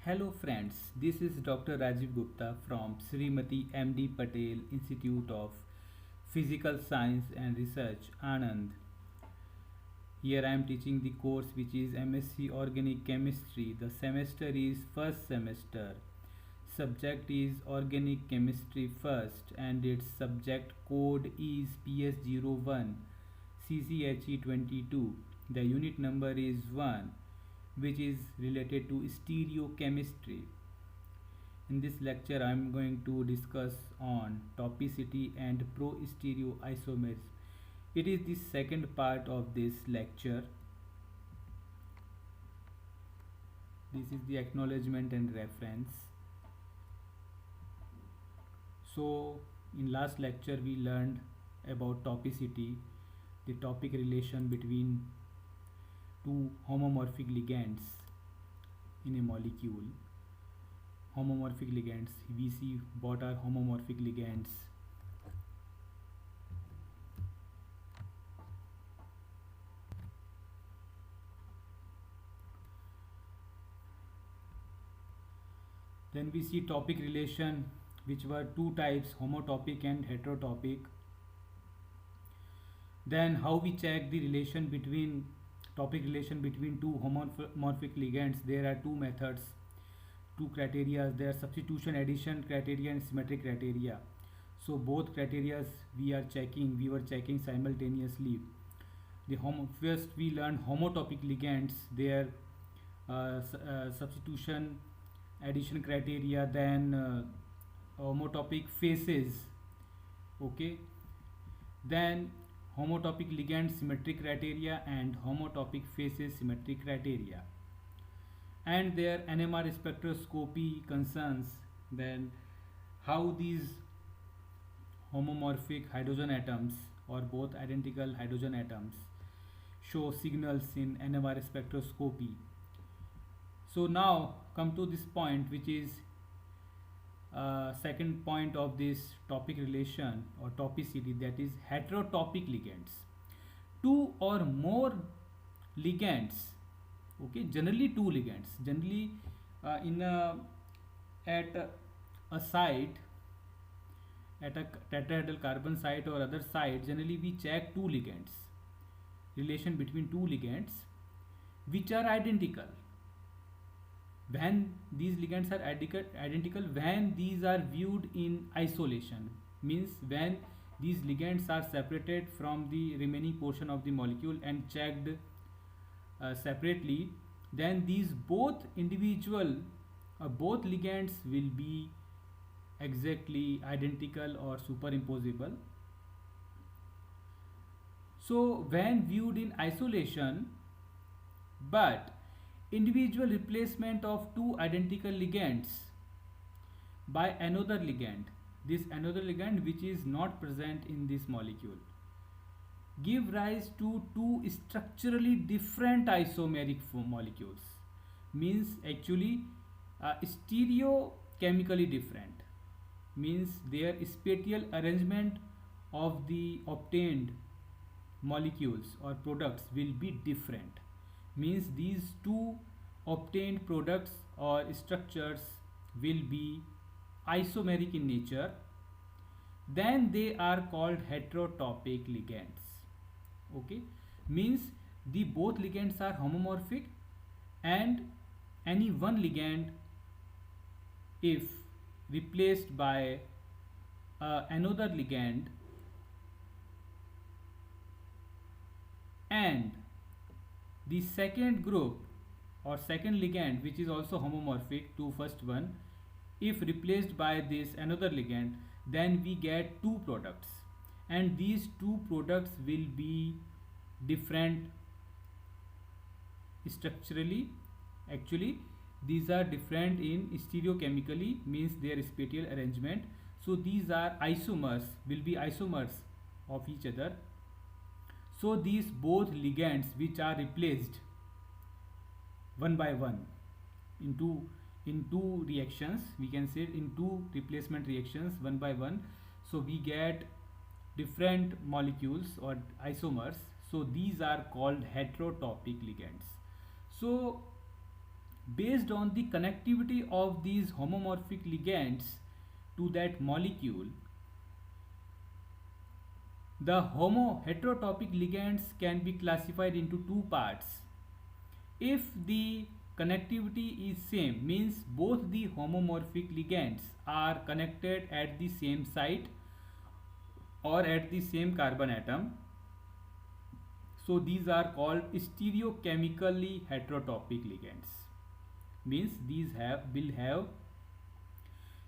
Hello friends, this is Dr. Rajiv Gupta from Srimati M.D. Patel Institute of Physical Science and Research, Anand. Here I am teaching the course which is MSc Organic Chemistry. The semester is first semester. Subject is Organic Chemistry first and its subject code is PS01 CCHE22. The unit number is 1, which is related to stereochemistry. In this lecture, I am going to discuss on topicity and pro-stereoisomers. It is the second part of this lecture. This is the acknowledgement and reference. So, in last lecture, we learned about topicity, the topic relation between two homomorphic ligands in a molecule. Homomorphic ligands, we see what are homomorphic ligands. Then we see topic relation, which were two types, homotopic and heterotopic. Then how we check the relation between topic relation between two homomorphic ligands. There are two methods, two criteria. There are substitution addition criteria and symmetric criteria. So both criteria we were checking simultaneously. First we learned homotopic ligands, their substitution addition criteria, then homotopic faces. Okay, then homotopic ligand symmetric criteria and homotopic faces symmetric criteria, and their NMR spectroscopy concerns. Then how these homomorphic hydrogen atoms or both identical hydrogen atoms show signals in NMR spectroscopy. So now come to this point, which is second point of this topic relation or topicity, that is heterotopic ligands. Two or more ligands, okay, generally two ligands, generally in a, at a site, at a tetrahedral carbon site or other site, generally we check two ligands, relation between two ligands which are identical. When these ligands are identical, when these are viewed in isolation, means when these ligands are separated from the remaining portion of the molecule and checked separately, then these both both ligands will be exactly identical or superimposable. So when viewed in isolation, but individual replacement of two identical ligands by another ligand, this another ligand which is not present in this molecule, give rise to two structurally different isomeric molecules, means actually stereochemically different, means their spatial arrangement of the obtained molecules or products will be different, means these two obtained products or structures will be isomeric in nature. Then they are called heterotopic ligands. Okay, means the both ligands are homomorphic, and any one ligand, if replaced by another ligand, and the second group or second ligand which is also homomorphic to first one, if replaced by this another ligand, then we get two products, and these two products will be different structurally. Actually these are different in stereochemically, means their spatial arrangement. So these are isomers, will be isomers of each other. So these both ligands which are replaced one by one in two reactions, we can say in two replacement reactions one by one, so we get different molecules or isomers. So these are called heterotopic ligands. So based on the connectivity of these homomorphic ligands to that molecule, the heterotopic ligands can be classified into two parts. If the connectivity is same, means both the homomorphic ligands are connected at the same site or at the same carbon atom, so these are called stereochemically heterotopic ligands. Means these will have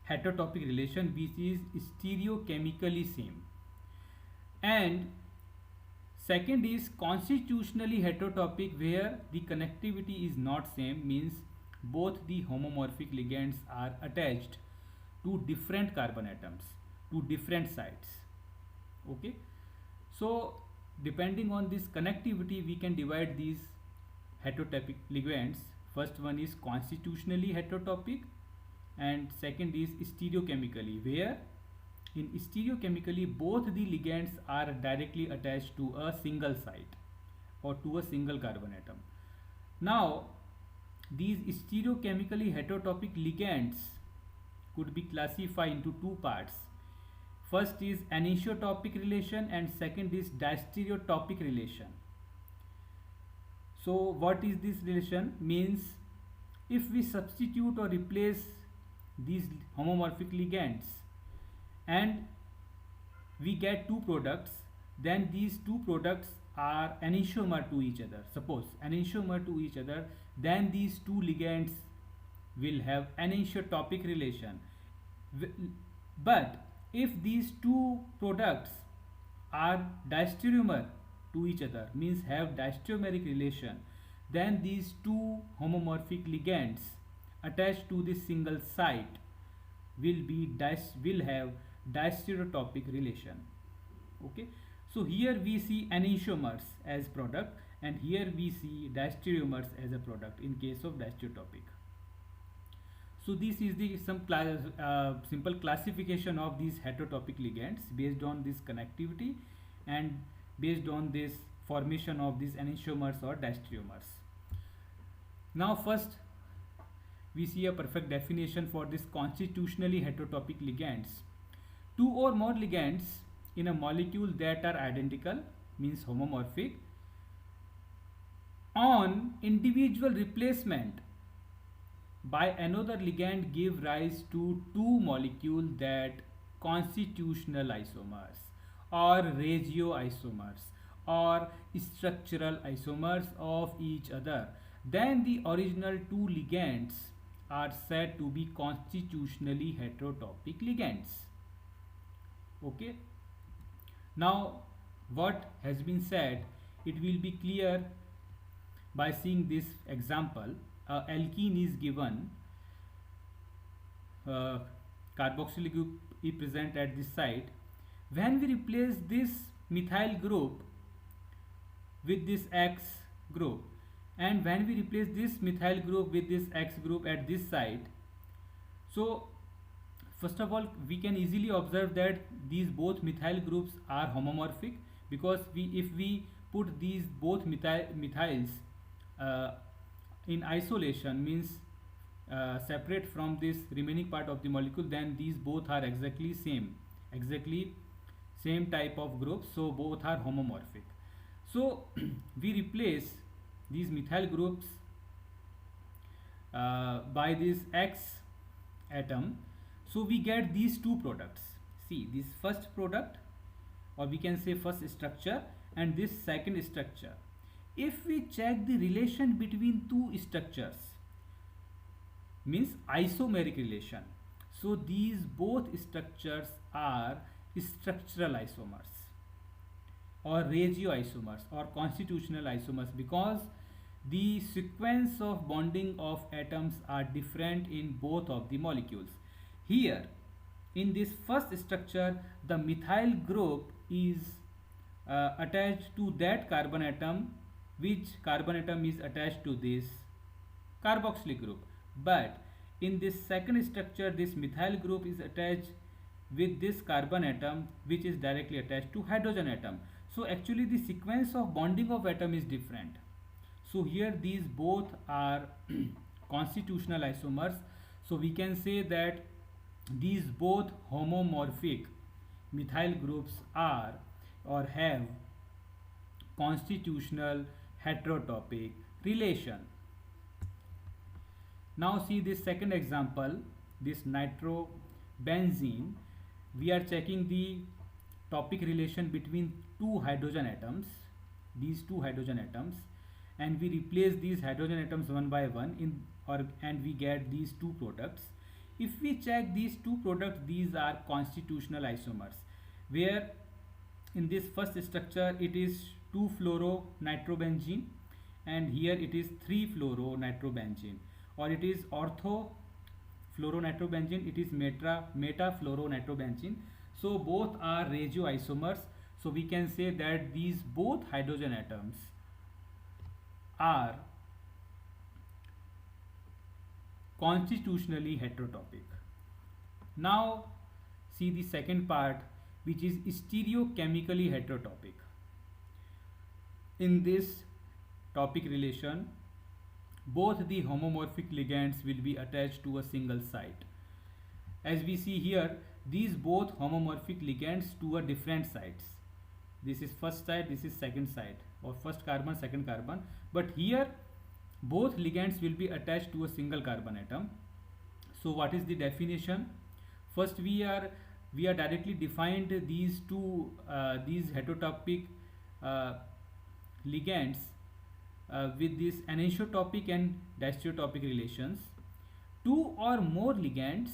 heterotopic relation which is stereochemically same. And second is constitutionally heterotopic, where the connectivity is not same, means both the homomorphic ligands are attached to different carbon atoms, to different sites. Okay, so depending on this connectivity we can divide these heterotopic ligands. First one is constitutionally heterotopic and second is stereochemically, where in stereochemically both the ligands are directly attached to a single site or to a single carbon atom. Now these stereochemically heterotopic ligands could be classified into two parts. First is anisotropic relation and second is diastereotopic relation. So what is this relation? Means if we substitute or replace these homomorphic ligands and we get two products, then these two products are anisomer to each other. Suppose anisomer to each other, then these two ligands will have anisotropic relation. But if these two products are diastereomer to each other, means have diastereomeric relation, then these two homomorphic ligands attached to this single site will have diastereotopic relation. Okay, so here we see anisomers as product and here we see diastereomers as a product in case of diastereotopic. So this is the simple classification of these heterotopic ligands based on this connectivity and based on this formation of these anisomers or diastereomers. Now first we see a perfect definition for this constitutionally heterotopic ligands. Two or more ligands in a molecule that are identical, means homomorphic, on individual replacement by another ligand give rise to two molecules that constitutional isomers or regioisomers or structural isomers of each other. Then the original two ligands are said to be constitutionally heterotopic ligands. Okay, now what has been said, it will be clear by seeing this example. Alkene is given, carboxyl group is present at this site. When we replace this methyl group with this X group and when we replace this methyl group with this X group at this site, so first of all we can easily observe that these both methyl groups are homomorphic, because if we put these both methyls in isolation, means separate from this remaining part of the molecule, then these both are exactly same type of groups, so both are homomorphic. So we replace these methyl groups by this X atom, so we get these two products. See, this first product, or we can say first structure, and this second structure. If we check the relation between two structures, means isomeric relation, so these both structures are structural isomers or regioisomers or constitutional isomers, because the sequence of bonding of atoms are different in both of the molecules. Here in this first structure, the methyl group is attached to that carbon atom, which carbon atom is attached to this carboxyl group. But in this second structure, this methyl group is attached with this carbon atom, which is directly attached to hydrogen atom. So actually the sequence of bonding of atom is different. So here these both are constitutional isomers. So we can say that these both homomorphic methyl groups are or have constitutional heterotopic relation. Now see this second example, this nitrobenzene. We are checking the topic relation between two hydrogen atoms, these two hydrogen atoms, and we replace these hydrogen atoms one by one and we get these two products. If we check these two products, these are constitutional isomers, where in this first structure it is 2-fluoro-nitrobenzene and here it is 3-fluoro-nitrobenzene, or it is ortho-fluoronitrobenzene, it is meta-fluoronitrobenzene. So both are regioisomers. So we can say that these both hydrogen atoms are constitutionally heterotopic. Now see the second part, which is stereochemically heterotopic. In this topic relation, both the homomorphic ligands will be attached to a single site. As we see here, these both homomorphic ligands to a different sites. This is first site, this is second site, or first carbon, second carbon. But here both ligands will be attached to a single carbon atom. So what is the definition? First we are directly defined these two these heterotopic ligands with this anisotropic and diastereotopic relations. Two or more ligands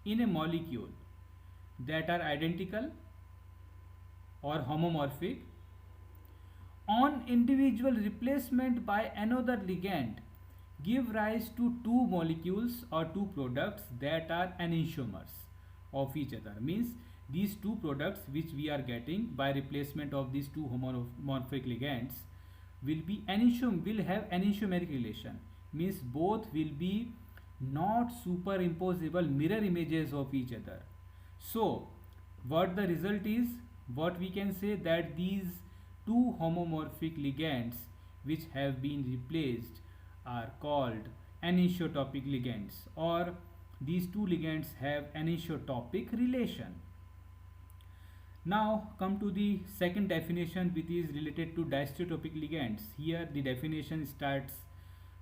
in a molecule that are identical or homomorphic on individual replacement by another ligand give rise to two molecules or two products that are enantiomers of each other. Means these two products which we are getting by replacement of these two homomorphic ligands will have enantiomeric relation. Means both will be not superimposable mirror images of each other. So what the result is, what we can say, that these two homomorphic ligands which have been replaced are called anisotropic ligands, or these two ligands have anisotropic relation. Now come to the second definition, which is related to diastereotopic ligands. Here the definition starts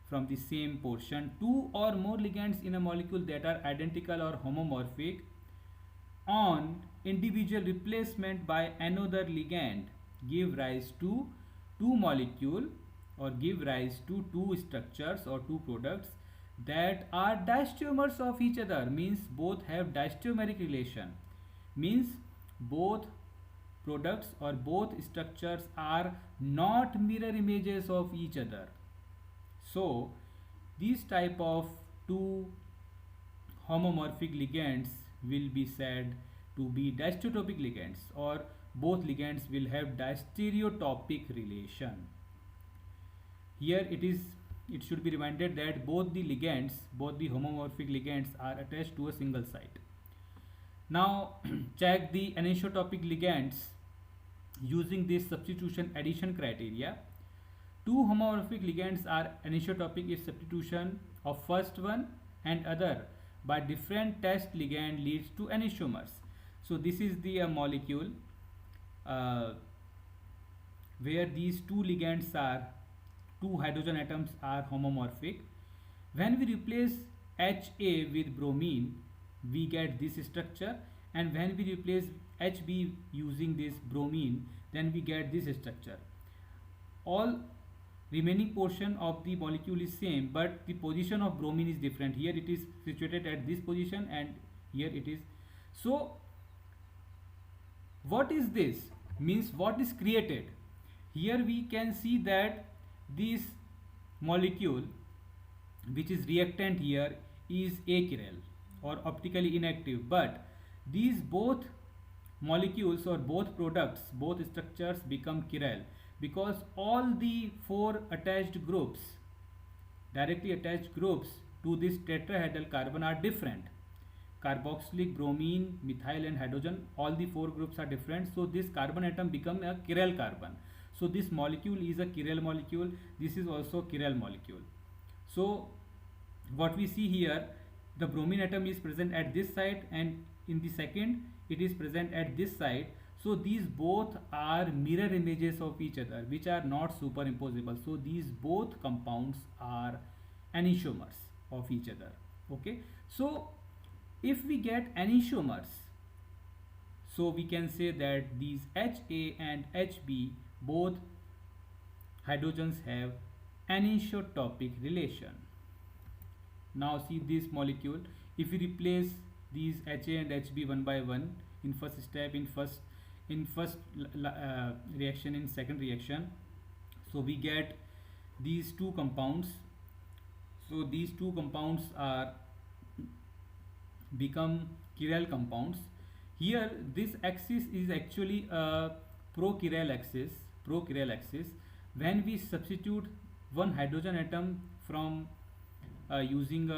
from the same portion. Two or more ligands in a molecule that are identical or homomorphic on individual replacement by another ligand give rise to two molecule or give rise to two structures or two products that are diastereomers of each other. Means both have diastereomeric relation. Means both products or both structures are not mirror images of each other. So these type of two homomorphic ligands will be said to be diastereotopic ligands, or both ligands will have diastereotopic relation. Here it should be reminded that both the homomorphic ligands are attached to a single site. Now check the anisotropic ligands using this substitution addition criteria. Two homomorphic ligands are anisotropic if substitution of first one and other by different test ligand leads to anisomers. So this is the molecule where these two ligands are, two hydrogen atoms are homomorphic. When we replace Ha with bromine, we get this structure, and when we replace Hb using this bromine, then we get this structure. All remaining portion of the molecule is same, but the position of bromine is different. Here it is situated at this position and here it is. So what is this? Means what is created? Here we can see that this molecule which is reactant here is achiral or optically inactive, but these both molecules or both products, both structures become chiral because all the four attached groups, directly attached groups to this tetrahedral carbon are different. Carboxylic, bromine, methyl and hydrogen, all the four groups are different. So this carbon atom become a chiral carbon. So this molecule is a chiral molecule. This is also chiral molecule. So what we see here, the bromine atom is present at this side, and in the second it is present at this side. So these both are mirror images of each other, which are not superimposable. So these both compounds are anisomers of each other. Okay, so if we get anisomers, so we can say that these Ha and Hb, both hydrogens have anisotopic relation. Now see this molecule. If we replace these Ha and Hb one by one in first step, in first reaction, in second reaction, so we get these two compounds. So these two compounds are become chiral compounds. Here this axis is actually a pro-chiral axis. When we substitute one hydrogen atom from using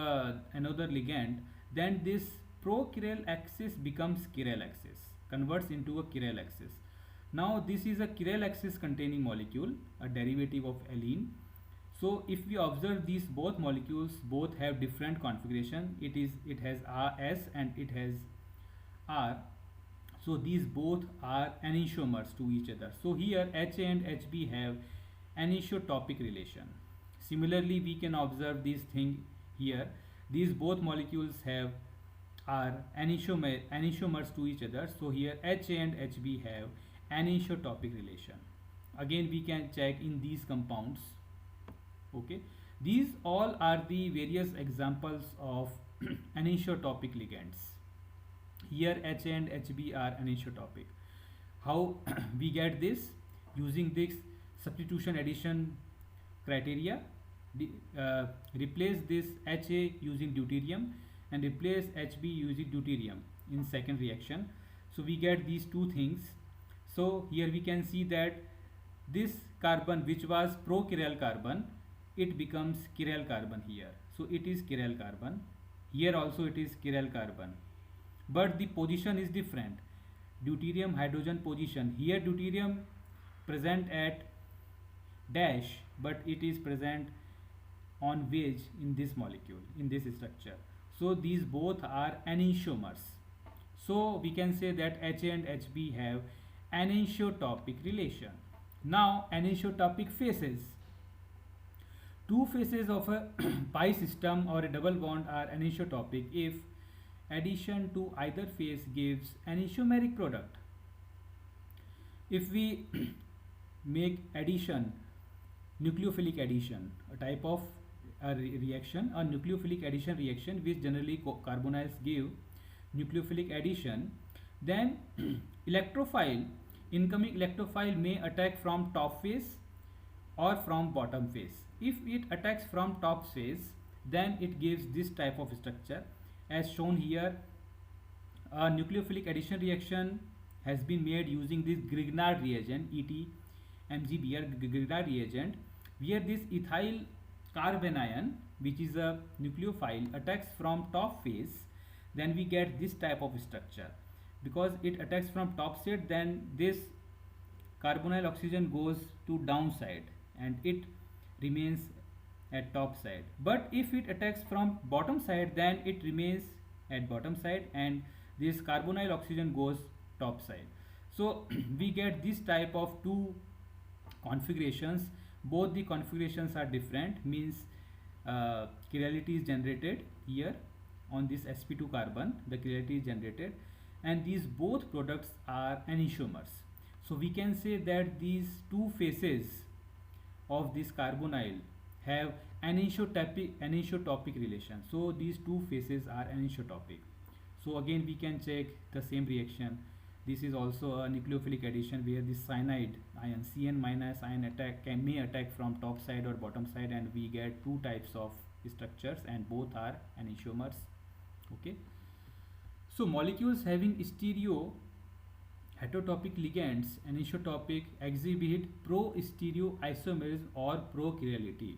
another ligand, then this pro-chiral axis becomes chiral axis, converts into a chiral axis. Now this is a chiral axis containing molecule, a derivative of allene. So if we observe these both molecules, both have different configuration. It has S and it has R. So these both are anisomers to each other. So here Ha and Hb have anisotopic relation. Similarly, we can observe this thing here. These both molecules are anisomers to each other. So here Ha and Hb have anisotopic relation. Again, we can check in these compounds. Okay, these all are the various examples of anisotopic ligands. Here Ha and Hb are anisotopic. How we get this? Using this substitution addition criteria. Replace this Ha using deuterium and replace Hb using deuterium in second reaction. So we get these two things. So here we can see that this carbon, which was pro-chiral carbon, it becomes chiral carbon here. So it is chiral carbon. Here also it is chiral carbon. But the position is different. Deuterium hydrogen position. Here deuterium present at dash, but it is present on wedge in this molecule, in this structure. So these both are anisomers. So we can say that Ha and Hb have anisotopic relation. Now anisotopic phases. Two phases of a pi system or a double bond are anisotopic if addition to either phase gives anisomeric product. If we make addition, nucleophilic addition, a type of reaction, a nucleophilic addition reaction, which generally carbonyls give nucleophilic addition, then incoming electrophile may attack from top phase or from bottom phase. If it attacks from top phase, then it gives this type of structure as shown here. A nucleophilic addition reaction has been made using this Grignard reagent, ET-MgBr Grignard reagent, where this ethyl carbanion, which is a nucleophile, attacks from top phase. Then we get this type of structure. Because it attacks from top side, then this carbonyl oxygen goes to downside and it remains at top side. But if it attacks from bottom side, then it remains at bottom side and this carbonyl oxygen goes top side. So we get this type of two configurations. Both the configurations are different, means chirality is generated here on this sp2 carbon, the chirality is generated, and these both products are anisomers. So we can say that these two phases of this carbonyl have anisotopic relation. So these two phases are anisotopic. So again we can check the same reaction. This is also a nucleophilic addition where this cyanide ion, Cn minus ion may attack from top side or bottom side, and we get two types of structures and both are anisomers. Okay. So molecules having stereo heterotopic ligands, anisotopic, exhibit pro-stereoisomerism or pro-chirality.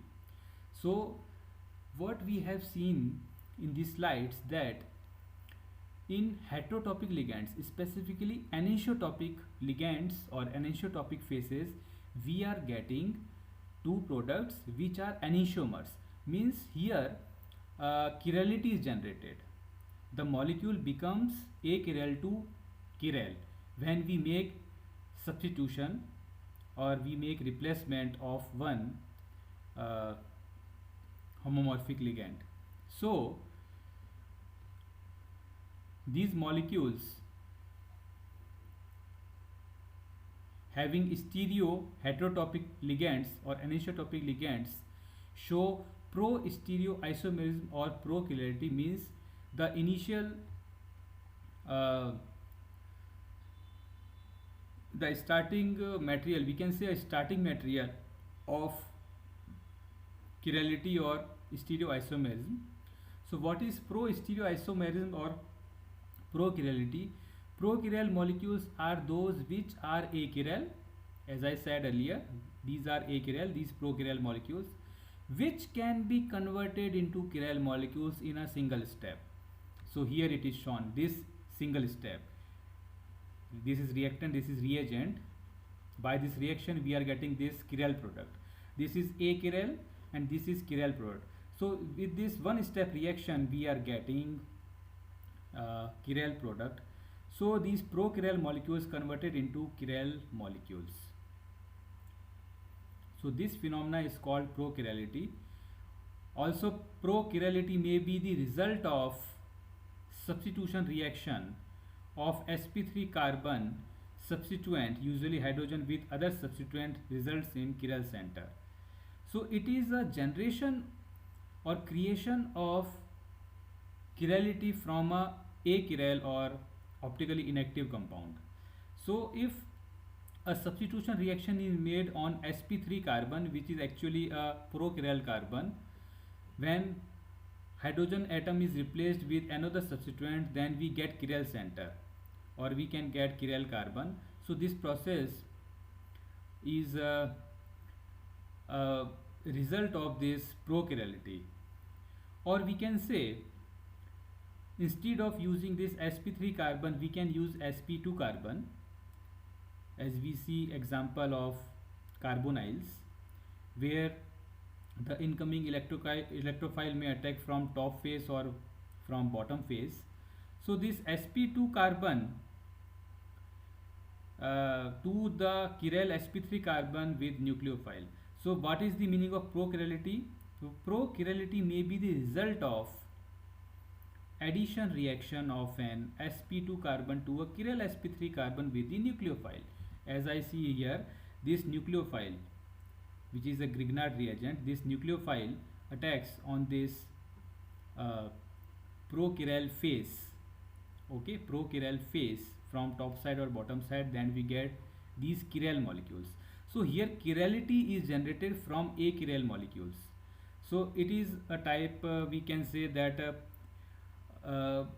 So what we have seen in these slides, that in heterotopic ligands, specifically anisotopic ligands or anisotopic phases, we are getting two products which are anisomers. Means here chirality is generated. The molecule becomes achiral to chiral when we make substitution or we make replacement of one uh, homomorphic ligand. So these molecules having stereo heterotopic ligands or anisotropic ligands show pro-stereoisomerism or pro-chirality, means the initial uh, the starting material, we can say a starting material of chirality or stereoisomerism. So what is pro-stereoisomerism or pro-chirality? Pro-chiral molecules are those which are achiral, as I said earlier. These are achiral, these pro-chiral molecules, which can be converted into chiral molecules in a single step. So here it is shown, this single step. This is reactant, this is reagent. By this reaction we are getting this chiral product. This is achiral and this is chiral product. So with this one step reaction we are getting chiral product. So these pro-chiral molecules converted into chiral molecules. So this phenomena is called pro-chirality. Also pro-chirality may be the result of substitution reaction of sp3 carbon substituent, usually hydrogen, with other substituent, results in chiral center. So it is a generation or creation of chirality from a achiral or optically inactive compound. So if a substitution reaction is made on sp3 carbon, which is actually a pro-chiral carbon, when hydrogen atom is replaced with another substituent, then we get chiral center or we can get chiral carbon. So this process is a result of this pro-chirality. Or we can say, instead of using this sp3 carbon, we can use sp2 carbon, as we see example of carbonyls, where the incoming electrophile may attack from top face or from bottom face. So this sp2 carbon to the chiral sp3 carbon with nucleophile. So what is the meaning of pro-chirality? So pro-chirality may be the result of addition reaction of an sp2 carbon to a chiral sp3 carbon with the nucleophile. As I see here, this nucleophile, which is a Grignard reagent, this nucleophile attacks on this pro-chiral face. Okay, pro-chiral face from top side or bottom side, then we get these chiral molecules. So here chirality is generated from achiral molecules. So it is a type, we can say that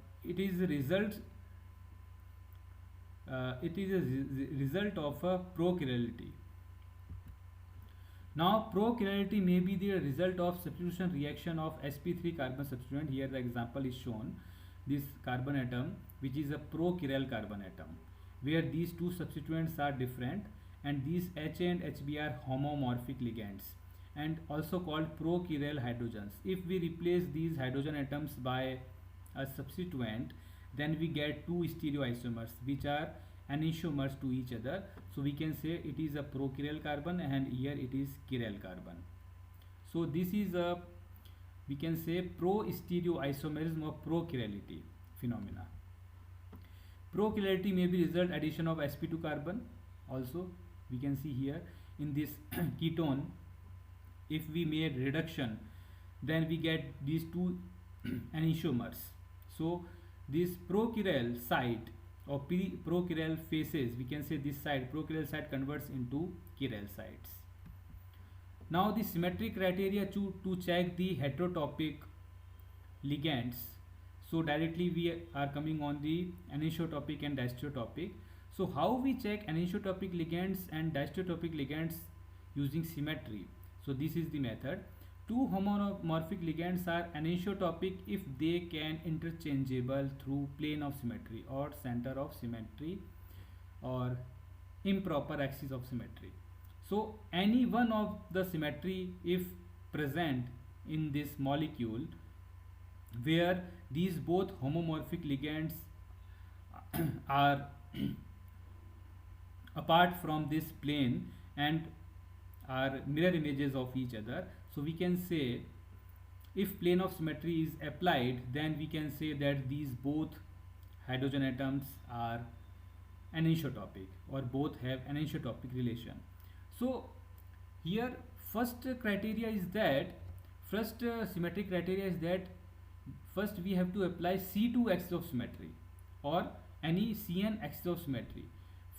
it is a result of a pro-chirality. Now pro-chirality may be the result of substitution reaction of sp3 carbon substituent. Here the example is shown, this carbon atom, which is a pro-chiral carbon atom, where these two substituents are different and these H and Hb are homomorphic ligands and also called pro-chiral hydrogens. If we replace these hydrogen atoms by a substituent, then we get two stereoisomers which are anisomers to each other. So we can say it is a pro-chiral carbon and here it is chiral carbon. So this is a, we can say, pro-stereoisomerism or pro-chirality phenomena. Pro-chirality may be result addition of sp2 carbon. Also we can see here in this ketone, if we made reduction, then we get these two anisomers. So this pro-chiral site or pro-chiral faces, we can say this side, pro-chiral site converts into chiral sites. Now the symmetry criteria to check the heterotopic ligands. So directly we are coming on the anisotropic and diastereotopic. So how we check anisotropic ligands and diastereotopic ligands using symmetry? So this is the method. Two homomorphic ligands are anisotropic if they can interchangeable through plane of symmetry or center of symmetry or improper axis of symmetry. So any one of the symmetry if present in this molecule, where these both homomorphic ligands are apart from this plane and are mirror images of each other. So we can say if plane of symmetry is applied, then we can say that these both hydrogen atoms are anisotropic or both have anisotropic relation. So here first criteria is that first symmetric criteria is that first we have to apply C2 axis of symmetry or any Cn axis of symmetry.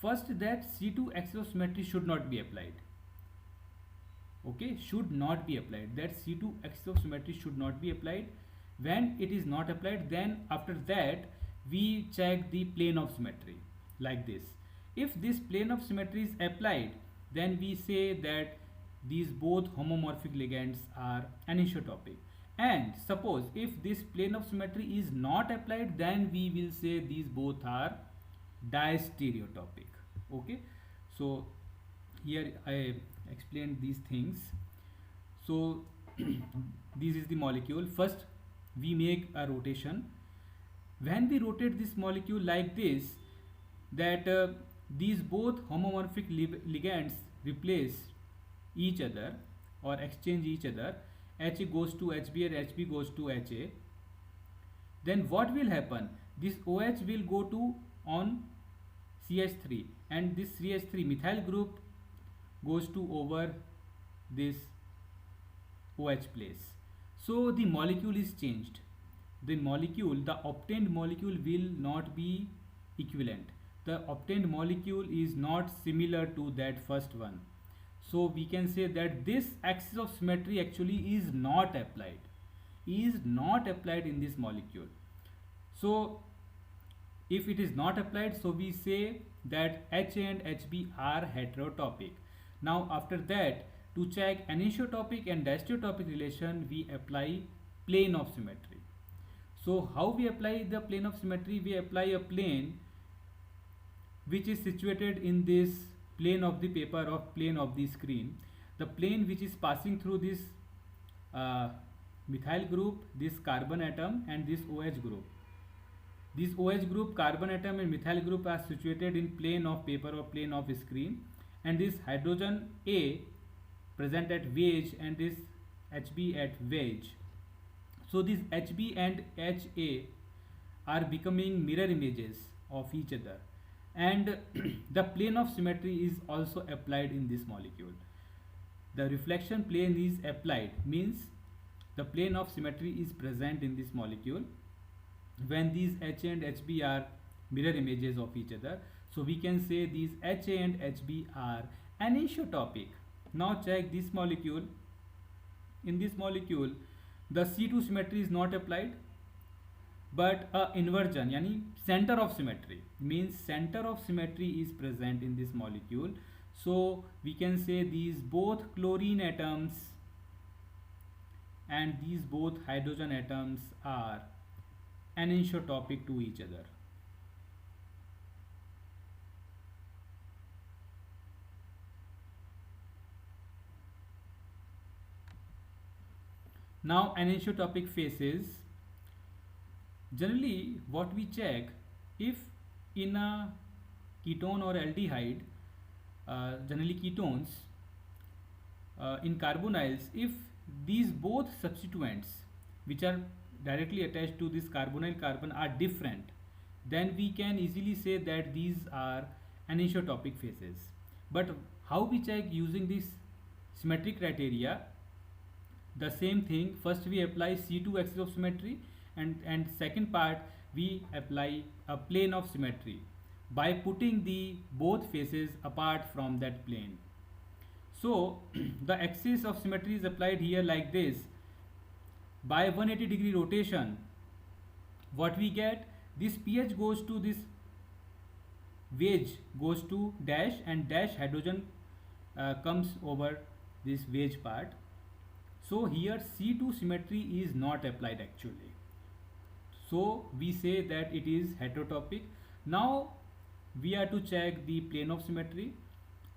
First, that C2 axis of symmetry should not be applied. Okay, should not be applied. That C2 axis of symmetry should not be applied. When it is not applied, then after that we check the plane of symmetry like this. If this plane of symmetry is applied, then we say that these both homomorphic ligands are anisotropic. And suppose if this plane of symmetry is not applied, then we will say these both are distereotopic. Okay, so here I explained these things. So this is the molecule. First we make a rotation. When we rotate this molecule like this, that these both homomorphic ligands replace each other or exchange each other, Ha goes to Hb and Hb goes to Ha, then what will happen? This OH will go to on CH3 and this CH3 methyl group goes to over this OH place. So the molecule is changed. The obtained molecule will not be equivalent. The obtained molecule is not similar to that first one. So we can say that this axis of symmetry actually is not applied. In this molecule. So if it is not applied, so we say that Ha and Hb are heterotopic. Now after that, to check anisotropic and diastereotopic relation, we apply plane of symmetry. So how we apply the plane of symmetry? We apply a plane which is situated in this plane of the paper or plane of the screen. The plane which is passing through this methyl group, this carbon atom and this OH group. This OH group, carbon atom and methyl group are situated in plane of paper or plane of screen, and this hydrogen A present at wedge and this Hb at wedge. So these Hb and Ha are becoming mirror images of each other, and the plane of symmetry is also applied in this molecule. The reflection plane is applied, means the plane of symmetry is present in this molecule when these Ha and Hb are mirror images of each other. So we can say these Ha and Hb are anisotropic. Now check this molecule. In this molecule, the C2 symmetry is not applied, but a inversion, yani center of symmetry, means center of symmetry is present in this molecule. So we can say these both chlorine atoms and these both hydrogen atoms are anisotropic to each other. Now anisotropic phases. Generally what we check, if in a ketone or aldehyde, generally ketones, in carbonyls, if these both substituents which are directly attached to this carbonyl carbon are different, then we can easily say that these are anisotropic phases. But how we check using this symmetric criteria? The same thing, first we apply C2 axis of symmetry, and second part we apply a plane of symmetry by putting the both faces apart from that plane. So the axis of symmetry is applied here like this. By 180-degree rotation, what we get, this pH goes to this wedge, goes to dash, and dash hydrogen comes over this wedge part. So here C2 symmetry is not applied actually. So we say that it is heterotopic. Now we are to check the plane of symmetry.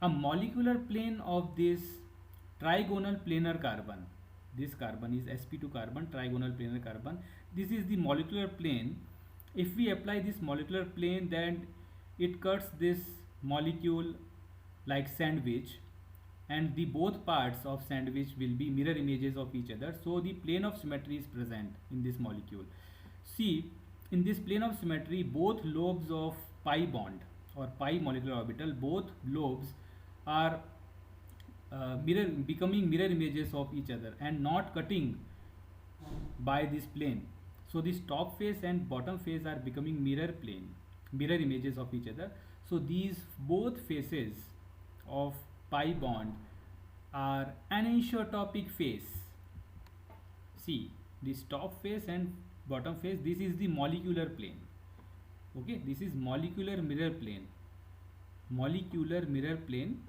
A molecular plane of this trigonal planar carbon, this carbon is sp2 carbon, trigonal planar carbon. this is the molecular plane. If we apply this molecular plane, then it cuts this molecule like sandwich, and the both parts of sandwich will be mirror images of each other. So the plane of symmetry is present in this molecule. See, in this plane of symmetry, both lobes of pi bond or pi molecular orbital, both lobes are becoming mirror images of each other and not cutting by this plane. So this top face and bottom face are becoming mirror images of each other. So these both faces of pi bond are anisotropic face. See, this top face and bottom face, this is the molecular plane. Okay, this is molecular mirror plane. Molecular mirror plane.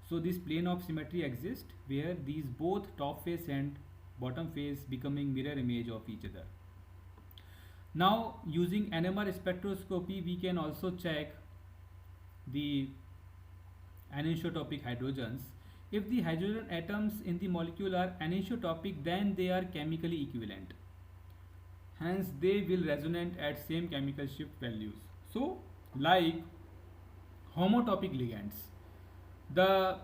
So this plane of symmetry exists where these both top face and bottom face becoming mirror image of each other. Now using NMR spectroscopy, we can also check the anisotropic hydrogens. If the hydrogen atoms in the molecule are anisotropic, then they are chemically equivalent. Hence they will resonate at same chemical shift values. So like homotopic ligands, the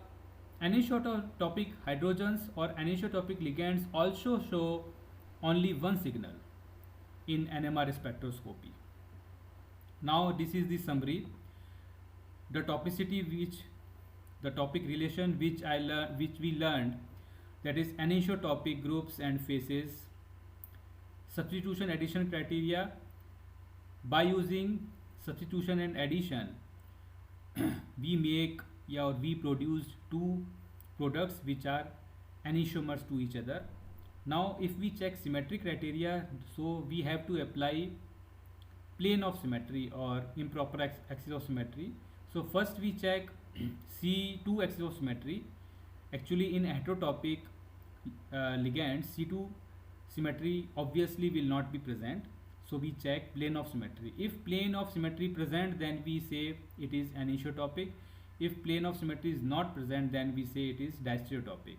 anisotropic hydrogens or anisotropic ligands also show only one signal in NMR spectroscopy. Now this is the summary. The topicity the topic relation which we learned, that is anisotropic groups and faces. Substitution addition criteria: by using substitution and addition we make or we produce two products which are anisomers to each other. Now if we check symmetry criteria, so we have to apply plane of symmetry or improper axis of symmetry. So first we check C2 axis of symmetry. Actually in heterotopic ligands, C2 symmetry obviously will not be present. So we check plane of symmetry. If plane of symmetry present, then we say it is anisotropic. If plane of symmetry is not present, then we say it is diastereotopic.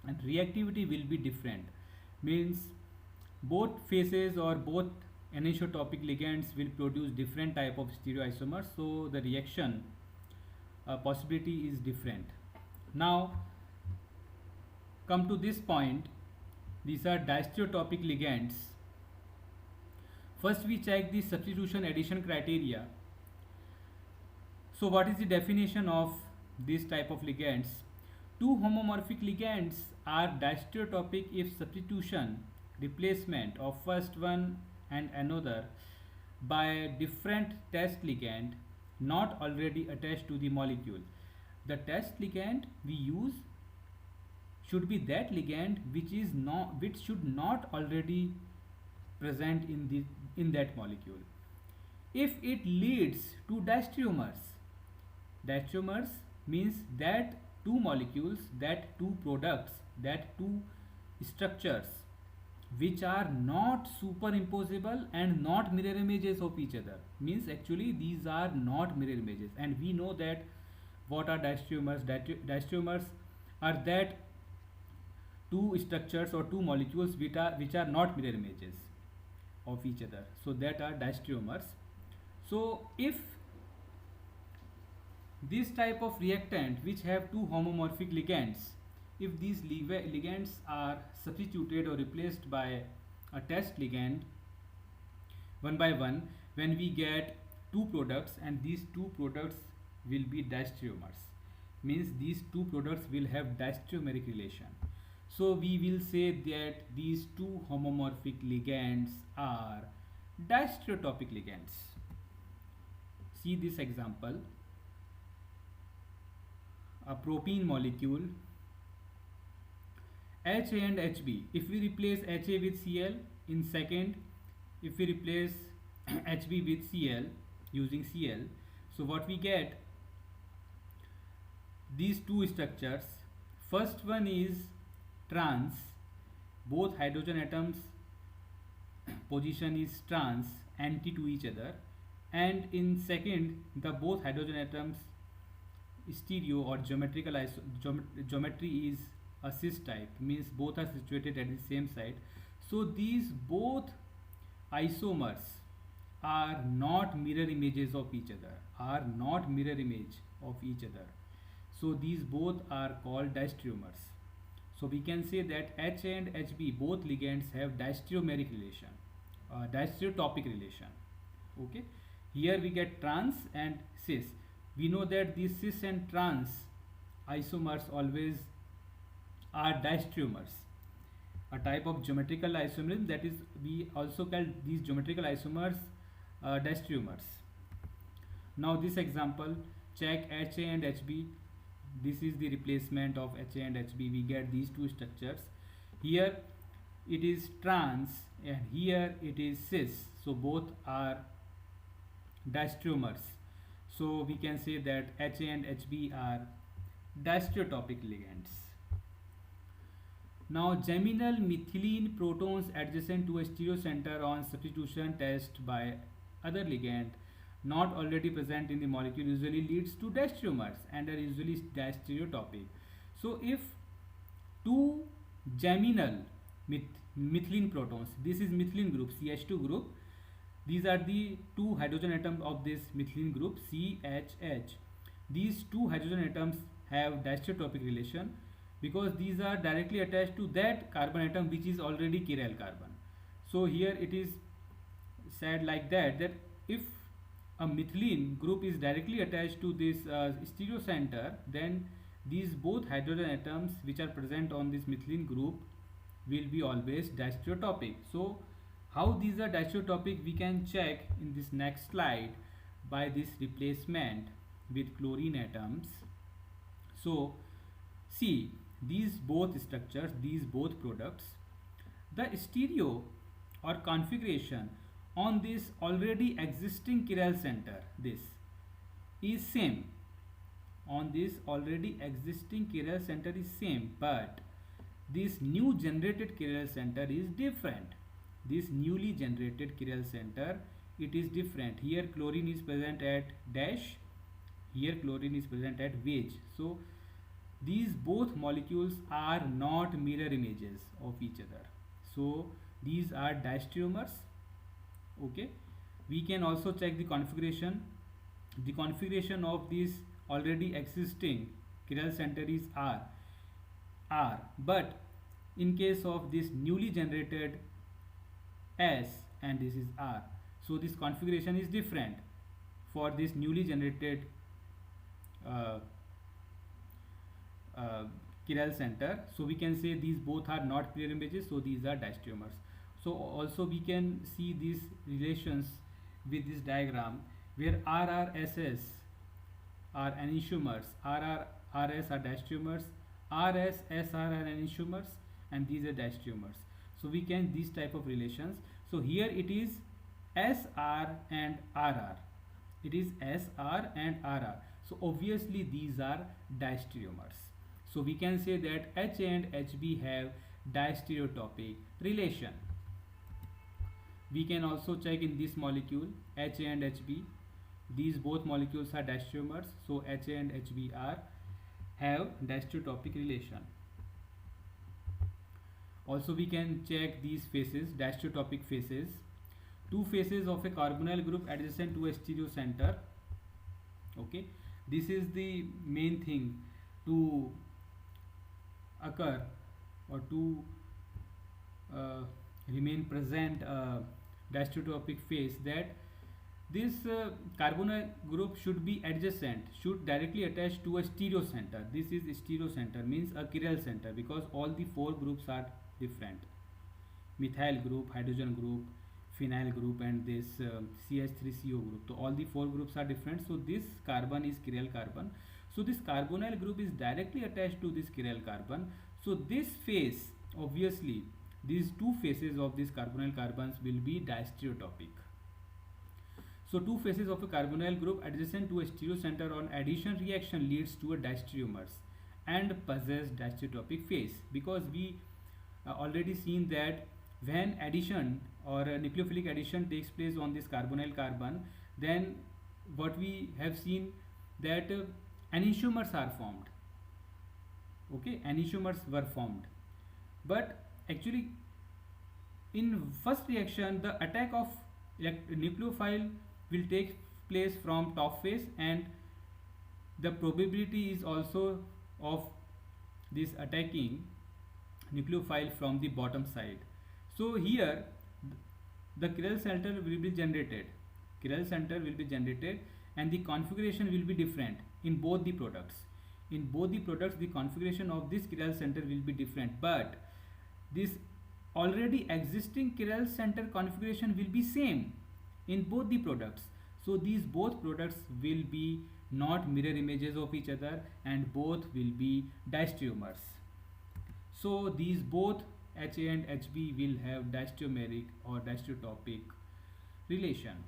And reactivity will be different. Means both faces or both anisotropic ligands will produce different type of stereoisomers. So the reaction possibility is different. Now come to this point. These are diastereotopic ligands. First we check the substitution addition criteria. So what is the definition of this type of ligands? Two homomorphic ligands are diastereotopic if substitution, replacement of first one and another by different test ligand not already attached to the molecule. The test ligand we use should be that ligand which should not already present in that molecule. If it leads to diastereomers means that two molecules, that two products, that two structures which are not superimposable and not mirror images of each other, means actually these are not mirror images. And we know that what are diastereomers? Diastereomers are that two structures or two molecules which are not mirror images of each other, so that are diastereomers. So if this type of reactant which have two homomorphic ligands, if these ligands are substituted or replaced by a test ligand one by one, when we get two products, and these two products will be diastereomers, means these two products will have diastereomeric relation. So we will say that these two homomorphic ligands are diastereotopic ligands. See this example. A propene molecule HA and HB. If we replace HA with Cl in second, if we replace HB with Cl using Cl, so what we get, these two structures. First one is trans, both hydrogen atoms position is trans, anti to each other, and in second the both hydrogen atoms stereo or geometry is a cis type, means both are situated at the same side. So these both isomers are not mirror images of each other, are not mirror image of each other. So these both are called diastereomers. So we can say that H and Hb both ligands have diastereomeric relation, diastereotopic relation. Okay, here we get trans and cis. We know that these cis and trans isomers always are diastereomers, a type of geometrical isomerism, that is we also call these geometrical isomers diastereomers. Now this example, check Ha and Hb. This is the replacement of Ha and Hb. We get these two structures. Here it is trans and here it is cis. So both are diastereomers. So we can say that Ha and Hb are diastereotopic ligands. Now geminal methylene protons adjacent to a stereocenter on substitution test by other ligand not already present in the molecule usually leads to diastereomers and are usually diastereotopic. So if two geminal methylene protons, this is methylene group, CH2 group, these are the two hydrogen atoms of this methylene group, CHH. These two hydrogen atoms have diastereotopic relation because these are directly attached to that carbon atom which is already chiral carbon. So here it is said like that, that if a methylene group is directly attached to this stereocenter, then these both hydrogen atoms which are present on this methylene group will be always diastereotopic. So how these are diastereotopic we can check in this next slide by this replacement with chlorine atoms. So see, these both structures, these both products, the stereo or configuration on this already existing chiral center, this is same. On this already existing chiral center is same, but this new generated chiral center is different. This newly generated chiral center, it is different. Here chlorine is present at dash, here chlorine is present at wedge. So these both molecules are not mirror images of each other. So these are diastereomers. Okay, we can also check the configuration. The configuration of this already existing chiral center is R, but in case of this newly generated S and this is R, so this configuration is different for this newly generated chiral center. So we can say these both are not mirror images, so these are diastereomers. So also we can see these relations with this diagram where RRSS are enantiomers, RRRS are diastereomers, RSSR are enantiomers, and these are diastereomers. So we can these type of relations. So here it is SR and RR. It is SR and RR. So obviously these are diastereomers. So we can say that H and Hb have diastereotopic relation. We can also check in this molecule Ha and Hb. These both molecules are diastereomers. So Ha and Hb have diastereotopic relation. Also we can check these faces, diastereotopic faces. Two faces of a carbonyl group adjacent to a stereocenter. Okay, this is the main thing to occur or to remain present diastereotopic phase, that this carbonyl group should be adjacent, should directly attach to a stereocenter. This is stereocenter, means a chiral center, because all the four groups are different: methyl group, hydrogen group, phenyl group, and this CH3CO group. So all the four groups are different. So this carbon is chiral carbon. So this carbonyl group is directly attached to this chiral carbon. So this face, obviously these two faces of these carbonyl carbons will be diastereotopic. So two faces of a carbonyl group adjacent to a stereocenter on addition reaction leads to a diastereomers and possess diastereotopic phase, because we already seen that when addition or nucleophilic addition takes place on this carbonyl carbon, then what we have seen that enantiomers are formed. Okay, enantiomers were formed, but actually In first reaction, the attack of nucleophile will take place from top phase, and the probability is also of this attacking nucleophile from the bottom side. So here the chiral center will be generated. Chiral center will be generated and the configuration will be different in both the products. In both the products, the configuration of this chiral center will be different, but this already existing chiral center configuration will be same in both the products. So these both products will be not mirror images of each other and both will be diastereomers. So these both HA and HB will have diastereomeric or diastereotopic relation.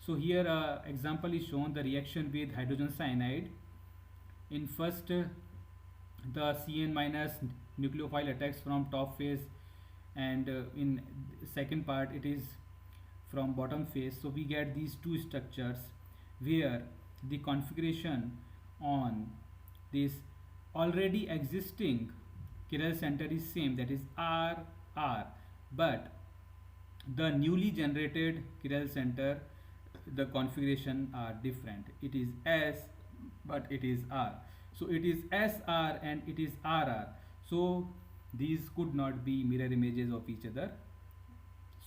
So here example is shown, the reaction with hydrogen cyanide. In first the Cn minus nucleophile attacks from top phase, and in second part it is from bottom phase. So we get these two structures where the configuration on this already existing chiral center is same, that is R R, but the newly generated chiral center, the configuration are different. It is S but it is R. So it is SR and it is RR. So these could not be mirror images of each other.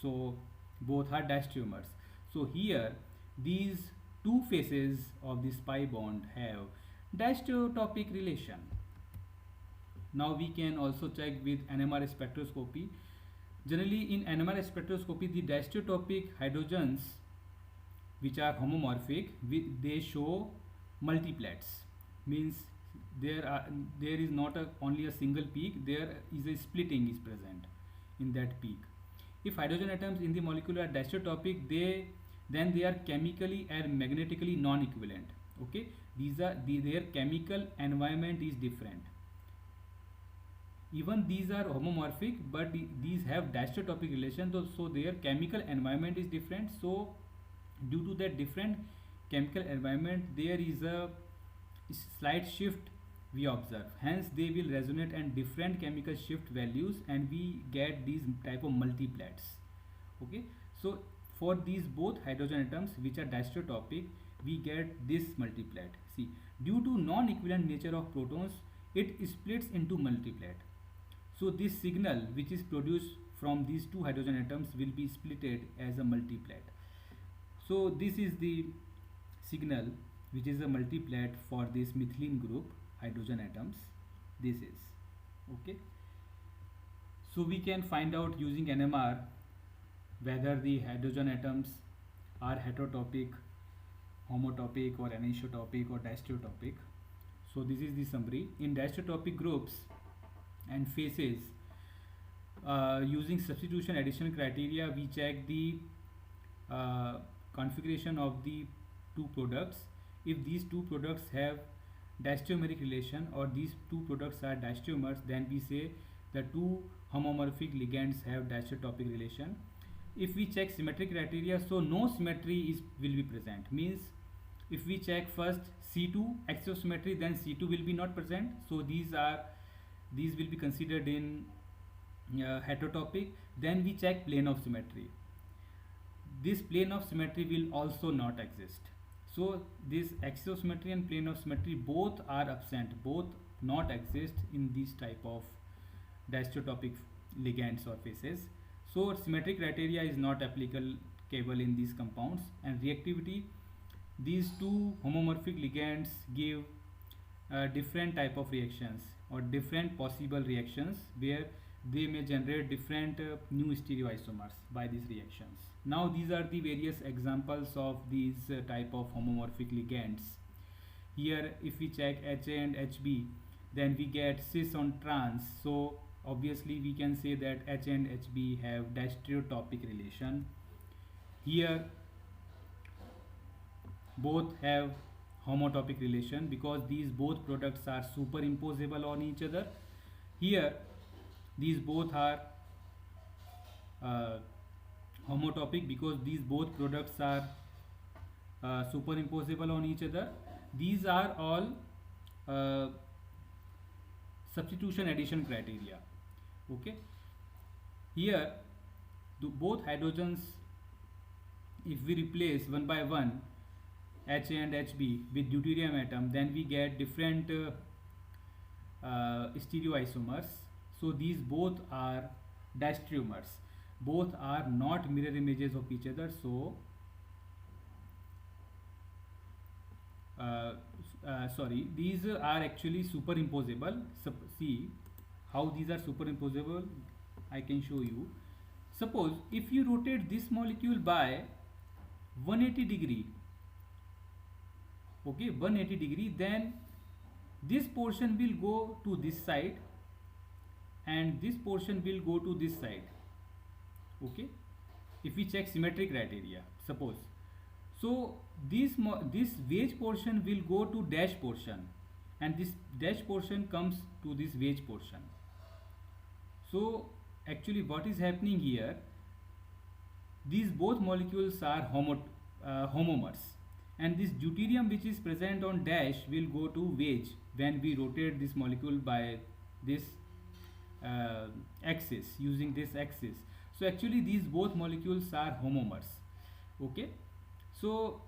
So both are diastereomers. So here these two faces of this pi bond have diastereotopic relation. Now we can also check with NMR spectroscopy. Generally in NMR spectroscopy, the diastereotopic hydrogens which are homomorphic, they show multiplets. Means there is not only a single peak, there is a splitting is present in that peak. If hydrogen atoms in the molecule are diastereotopic, then they are chemically and magnetically non-equivalent. Okay, their chemical environment is different. Even these are homomorphic, but these have diastereotopic relation, so their chemical environment is different. So due to that different chemical environment, there is a slight shift we observe. Hence they will resonate and different chemical shift values, and we get these type of multiplets. Okay, so for these both hydrogen atoms which are diastereotopic, we get this multiplet. See, due to non-equivalent nature of protons, it splits into multiplet. So this signal which is produced from these two hydrogen atoms will be splitted as a multiplet. So this is the signal which is a multiplet for this methylene group hydrogen atoms. This is okay. So we can find out using NMR whether the hydrogen atoms are heterotopic, homotopic, or anisotopic or diastereotopic. So this is the summary. In diastereotopic groups and phases, using substitution addition criteria, we check the configuration of the two products. If these two products have diastereomeric relation or these two products are diastereomers, then we say the two homomorphic ligands have diastereotopic relation. If we check symmetry criteria, so no symmetry will be present. Means if we check first C2 axisymmetry, then C2 will be not present. So these will be considered in heterotopic. Then we check plane of symmetry. This plane of symmetry will also not exist. So this axisymmetry and plane of symmetry both are absent, both not exist in these type of diastereotopic ligands or phases. So symmetry criteria is not applicable in these compounds. And reactivity, these two homomorphic ligands give different type of reactions or different possible reactions where they may generate different new stereoisomers by these reactions. Now these are the various examples of these type of homomorphic ligands. Here if we check HA and HB, then we get cis on trans. So obviously we can say that H and HB have diastereotopic relation. Here both have homotopic relation because these both products are superimposable on each other. Here these both are homotopic because these both products are superimposable on each other. These are all substitution addition criteria. Okay, here both hydrogens, if we replace one by one Ha and Hb with deuterium atom, then we get different stereoisomers. So these both are diastereomers, both are not mirror images of each other. So sorry, these are actually superimposable. See how these are superimposable, I can show you. Suppose if you rotate this molecule by 180 degree, okay, 180 degree, then this portion will go to this side and this portion will go to this side. Okay, if we check symmetry criteria, suppose, so this wedge portion will go to dash portion and this dash portion comes to this wedge portion. So actually what is happening here, these both molecules are homomers, and this deuterium which is present on dash will go to wedge when we rotate this molecule by this axis, using this axis. So actually these both molecules are homomers. Okay, so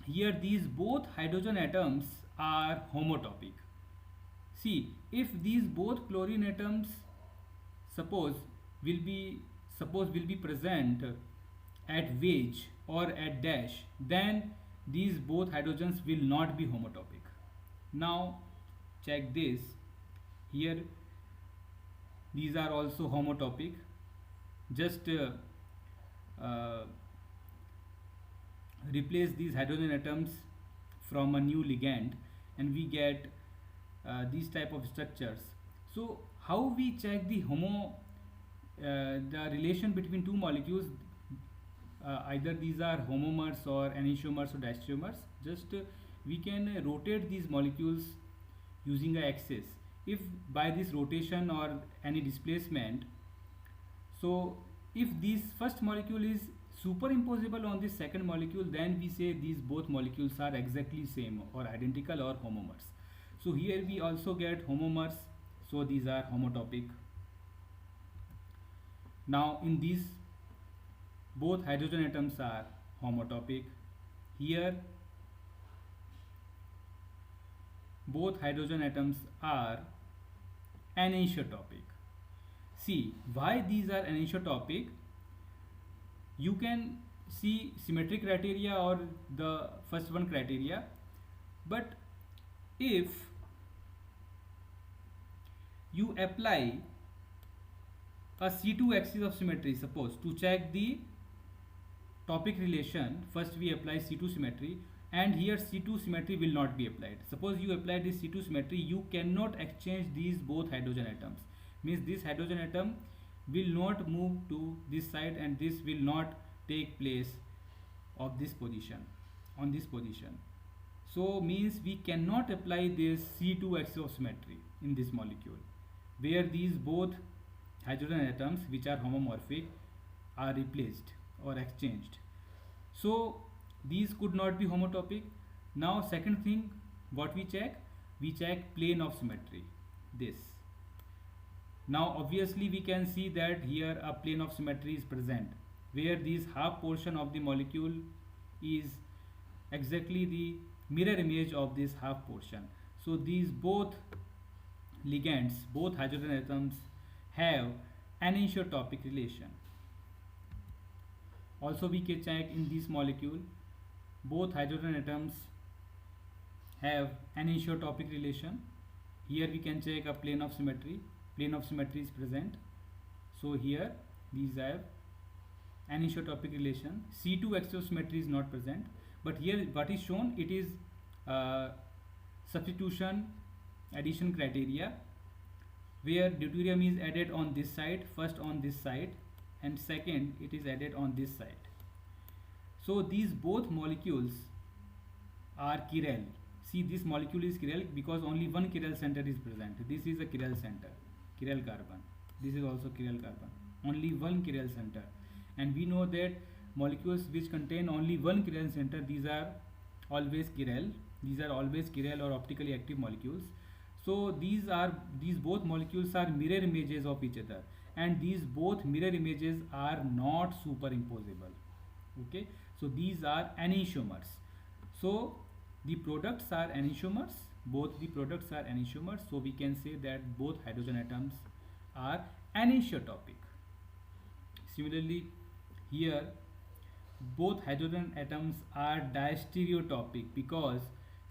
here these both hydrogen atoms are homotopic. See, if these both chlorine atoms suppose will be present at wedge or at dash, then these both hydrogens will not be homotopic. Now check this, here these are also homotopic. Just replace these hydrogen atoms from a new ligand and we get these type of structures. So how we check the the relation between two molecules, either these are homomers or enantiomers or diastereomers? Just we can rotate these molecules using a axis. If by this rotation or any displacement, so if this first molecule is superimposable on this second molecule, then we say these both molecules are exactly same or identical or homomers. So here we also get homomers, so these are homotopic. Now in these both hydrogen atoms are homotopic. Here both hydrogen atoms are anisotropic. See why these are anisotropic. You can see symmetry criteria or the first one criteria, but if you apply a C2 axis of symmetry, suppose to check the topic relation, first we apply C2 symmetry, and here C2 symmetry will not be applied. Suppose you apply this C2 symmetry, you cannot exchange these both hydrogen atoms. Means this hydrogen atom will not move to this side and this will not take place of this position on this position. So means we cannot apply this C2 axis of symmetry in this molecule, where these both hydrogen atoms which are homomorphic are replaced or exchanged. So these could not be homotopic. Now second thing what we check plane of symmetry, this. Now obviously we can see that here a plane of symmetry is present, where this half portion of the molecule is exactly the mirror image of this half portion. So these both ligands, both hydrogen atoms have anisotropic relation. Also we can check in this molecule both hydrogen atoms have anisotropic relation. Here we can check a plane of symmetry. Plane of symmetry is present. So here these have anisotropic relation. C2 axis of symmetry is not present, but here what is shown, it is substitution addition criteria, where deuterium is added on this side, first on this side, and second it is added on this side. So these both molecules are chiral. See, this molecule is chiral because only one chiral center is present. This is a chiral center, chiral carbon. This is also chiral carbon, only one chiral center. And we know that molecules which contain only one chiral center, these are always chiral. These are always chiral or optically active molecules. So these both molecules are mirror images of each other, and these both mirror images are not superimposable. Okay, so these are enantiomers. So the products are enantiomers, both the products are enantiomers, so we can say that both hydrogen atoms are anisotropic. Similarly, here both hydrogen atoms are diastereotopic because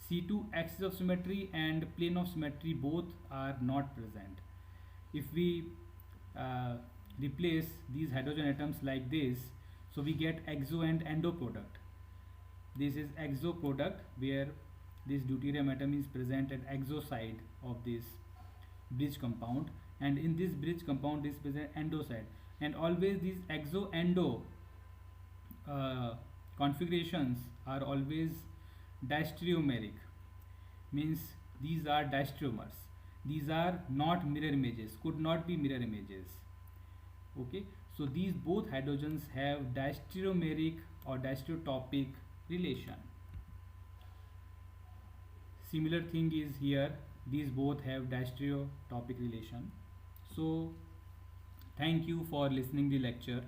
C2 axis of symmetry and plane of symmetry both are not present. If we uh, replace these hydrogen atoms like this, so we get exo and endo product. This is exo product where this deuterium atom is present at exo side of this bridge compound, and in this bridge compound is present endo side, and always these exo endo uh, configurations are always diastereomeric, means these are diastereomers, these are not mirror images, could not be mirror images. Okay, so these both hydrogens have diastereomeric or diastereotopic relation. Similar thing is here, these both have diastereotopic relation. So thank you for listening the lecture.